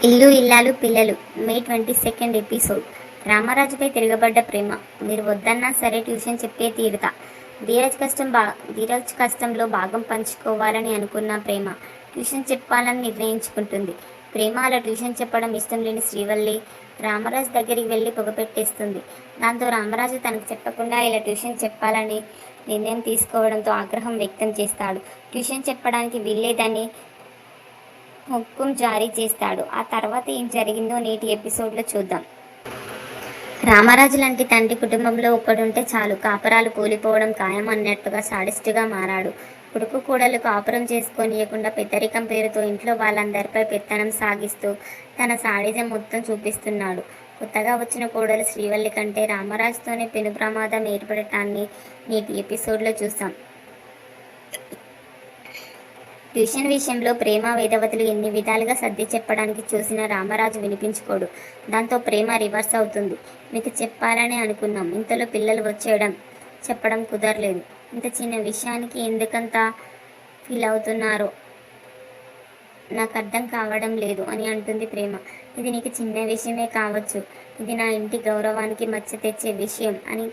ఇల్లు ఇల్లాలు పిల్లలు మే 22 ఎపిసోడ్. రామరాజుపై తిరగబడ్డ ప్రేమ. మీరు వద్దన్నా సరే ట్యూషన్ చెప్పే తీరుతా. ధీరజ్ కష్టంలో భాగం పంచుకోవాలని అనుకున్న ప్రేమ ట్యూషన్ చెప్పాలని నిర్ణయించుకుంటుంది. ప్రేమ అలా ట్యూషన్ చెప్పడం ఇష్టం లేని శ్రీవల్లి రామరాజు దగ్గరికి వెళ్ళి పొగపెట్టేస్తుంది. దాంతో రామరాజు తనకు చెప్పకుండా ఇలా ట్యూషన్ చెప్పాలని నిర్ణయం తీసుకోవడంతో ఆగ్రహం వ్యక్తం చేస్తాడు. ట్యూషన్ చెప్పడానికి వీల్లేదని హుకుం జారీ చేస్తాడు. ఆ తర్వాత ఏం జరిగిందో నేటి ఎపిసోడ్లో చూద్దాం. రామరాజు లాంటి తండ్రి కుటుంబంలో ఒక్కడుంటే చాలు, కాపురాలు కూలిపోవడం ఖాయం అన్నట్టుగా సాడిస్టుగా మారాడు. కొడుకు కోడలు కాపురం చేసుకోనియకుండా పెద్దరికం పేరుతో ఇంట్లో వాళ్ళందరిపై పెత్తనం సాగిస్తూ తన సాడిజం మొత్తం చూపిస్తున్నాడు. కొత్తగా వచ్చిన కోడలు శ్రీవల్లి కంటే రామరాజుతోనే పెను ప్రమాదం ఏర్పడటాన్ని నేటి ఎపిసోడ్లో చూసాం. ట్యూషన్ విషయంలో ప్రేమ వేదవతులు ఎన్ని విధాలుగా సర్ది చెప్పడానికి చూసినా రామరాజు వినిపించుకోడు. దాంతో ప్రేమ రివర్స్ అవుతుంది. మీకు చెప్పాలని అనుకున్నాం, ఇంతలో పిల్లలు వచ్చేయడం చెప్పడం కుదరలేదు. ఇంత చిన్న విషయానికి ఎందుకంత ఫీల్ అవుతున్నారో నాకు అర్థం కావడం లేదు అని అంటుంది ప్రేమ. ఇది నీకు చిన్న విషయమే కావచ్చు, ఇది నా ఇంటి గౌరవానికి మచ్చ తెచ్చే విషయం అని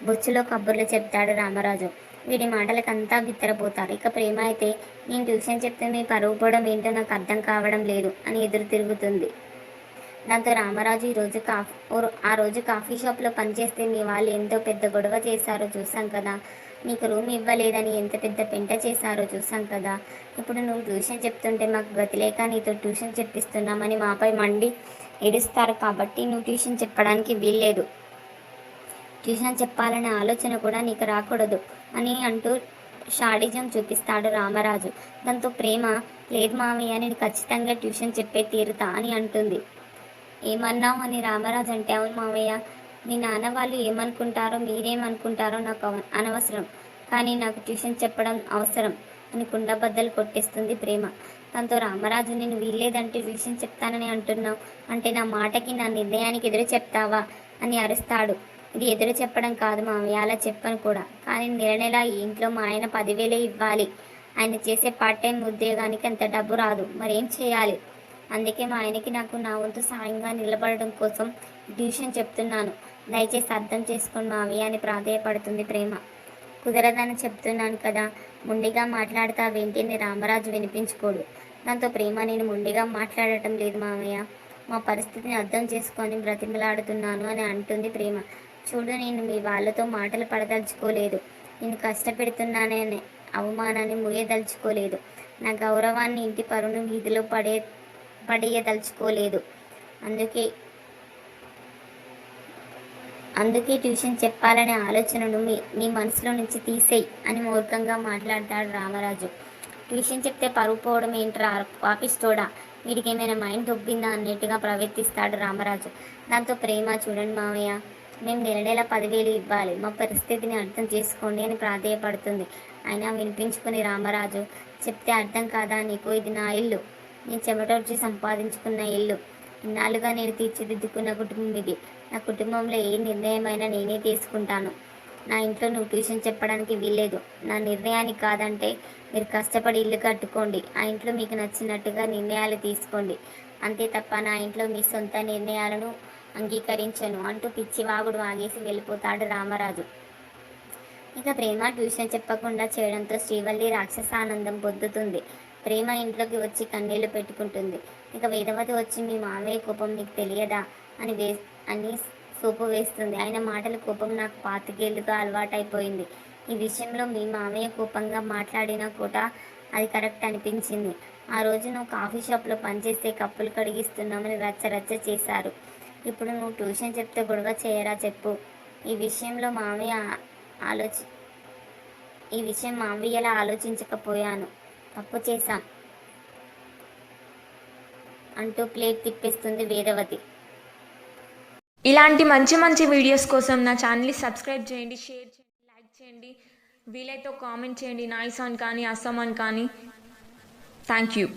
బొచ్చులో కబుర్లు చెప్తాడు రామరాజు. వీడి మాటలకంతా బిత్తరపోతారు. ఇక ప్రేమ అయితే, నేను ట్యూషన్ చెప్తే మీ పరువు పోవడం ఏంటో నాకు అర్థం కావడం లేదు అని ఎదురు తిరుగుతుంది. దాంతో రామరాజు ఆ రోజు కాఫీ షాప్లో పనిచేస్తే మీ వాళ్ళు ఎంతో పెద్ద గొడవ చేశారో చూసాం కదా, నీకు రూమ్ ఇవ్వలేదని ఎంత పెద్ద పెంట చేశారో చూసాం కదా, ఇప్పుడు నువ్వు ట్యూషన్ చెప్తుంటే మాకు గతి లేక నీతో ట్యూషన్ చెప్పిస్తున్నామని మాపై మండి ఏడుస్తారు. కాబట్టి నువ్వు ట్యూషన్ చెప్పడానికి వీల్లేదు, ట్యూషన్ చెప్పాలనే ఆలోచన కూడా నీకు రాకూడదు అని అంటూ షాడిజం చూపిస్తాడు రామరాజు. దాంతో ప్రేమ, లేదు మామయ్య, నేను ఖచ్చితంగా ట్యూషన్ చెప్పే తీరుతా అని అంటుంది. ఏమన్నావు అని రామరాజు అంటే, అవును మామయ్య, మీ నాన్న వాళ్ళు ఏమనుకుంటారో మీరేమనుకుంటారో నాకు అనవసరం, కానీ నాకు ట్యూషన్ చెప్పడం అవసరం అని కుండబద్దలు కొట్టేస్తుంది ప్రేమ. దాంతో రామరాజు, నేను వీల్లేదంటే ట్యూషన్ చెప్తానని అంటున్నావు అంటే నా మాటకి నా నిర్ణయానికి ఎదురు చెప్తావా అని అరుస్తాడు. ఇది ఎదురు చెప్పడం కాదు మామయ్య, అలా చెప్పను కూడా, కానీ నెల ఈ ఇంట్లో మా ఆయన 10,000 ఇవ్వాలి. ఆయన చేసే పార్ట్ టైం ఉద్యోగానికి అంత డబ్బు రాదు, మరేం చేయాలి? అందుకే మా ఆయనకి నాకు నా వంతు సాయంగా నిలబడడం కోసం ట్యూషన్ చెప్తున్నాను, దయచేసి అర్థం చేసుకోండి మామయ్య అని ప్రాధేయపడుతుంది ప్రేమ. కుదరదని చెప్తున్నాను కదా, మొండిగా మాట్లాడతావేంటి అని రామరాజు వినిపించుకోడు. దాంతో ప్రేమ, నేను మొండిగా మాట్లాడటం లేదు మామయ్య, మా పరిస్థితిని అర్థం చేసుకొని బ్రతిమలాడుతున్నాను అని అంటుంది ప్రేమ. చూడు, నేను మీ వాళ్ళతో మాటలు పడదలుచుకోలేదు, నేను కష్టపెడుతున్నానే అవమానాన్ని ముయ్యదలుచుకోలేదు, నా గౌరవాన్ని ఇంటి పరువును వీధిలో పడేయదలుచుకోలేదు, అందుకే ట్యూషన్ చెప్పాలనే ఆలోచనను నీ మనసులో నుంచి తీసేయి అని మూర్ఖంగా మాట్లాడతాడు రామరాజు. ట్యూషన్ చెప్తే పరువు పోవడం ఏంట్రా పాపిస్తోడా, వీడికి ఏమైనా మైండ్ దొబ్బిందా అన్నట్టుగా ప్రవర్తిస్తాడు రామరాజు. దాంతో ప్రేమ, చూడండి మామయ్య, మేము నెల 10,000 ఇవ్వాలి, మా పరిస్థితిని అర్థం చేసుకోండి అని ప్రాధేయపడుతుంది. అయినా వినిపించుకుని రామరాజు, చెప్తే అర్థం కాదా నీకు, ఇది నా ఇల్లు, నేను చెమటొచ్చి సంపాదించుకున్న ఇల్లు, ఇన్నాళ్ళుగా నేను తీర్చిదిద్దుకున్న కుటుంబం ఇది, నా కుటుంబంలో ఏ నిర్ణయమైనా నేనే తీసుకుంటాను, నా ఇంట్లో నువ్వు ట్యూషన్ చెప్పడానికి వీల్లేదు, నా నిర్ణయానికి కాదంటే మీరు కష్టపడి ఇల్లు కట్టుకోండి, ఆ ఇంట్లో మీకు నచ్చినట్టుగా నిర్ణయాలు తీసుకోండి, అంతే తప్ప నా ఇంట్లో మీ సొంత నిర్ణయాలను అంగీకరించను అంటూ పిచ్చివాగుడు ఆగేసి వెళ్ళిపోతాడు రామరాజు. ఇక ప్రేమ ట్యూషన్ చెప్పకుండా చేయడంతో శ్రీవల్లి రాక్షసానందం పొందుతుంది. ప్రేమ ఇంట్లోకి వచ్చి కన్నీళ్లు పెట్టుకుంటుంది. ఇక వేదవతి వచ్చి, మీ మామయ్య కోపం నీకు తెలియదా అని సూపు వేస్తుంది. ఆయన మాటల కోపం నాకు 25 ఏళ్లుగా అలవాటైపోయింది. ఈ విషయంలో మీ మామయ్య కోపంగా మాట్లాడినా కూడా అది కరెక్ట్ అనిపించింది. ఆ రోజు నువ్వు కాఫీ షాప్లో పనిచేస్తే కప్పులు కడిగిస్తున్నామని రచ్చరచ్చ చేశారు. ఇప్పుడు నువ్వు ట్యూషన్ చెప్తే గొడవ చేయరా చెప్పు, ఈ విషయం మావయ్యలా ఆలోచించకపోయాను, తప్పు చేశాం అంటూ ప్లేట్ తిప్పేస్తుంది వేదవతి. ఇలాంటి మంచి మంచి వీడియోస్ కోసం నా ఛానల్ని సబ్స్క్రైబ్ చేయండి, షేర్ చేయండి, లైక్ చేయండి, వీలైతే కామెంట్ చేయండి, నైస్ అని కానీ అస్సాం అని కానీ. Thank you.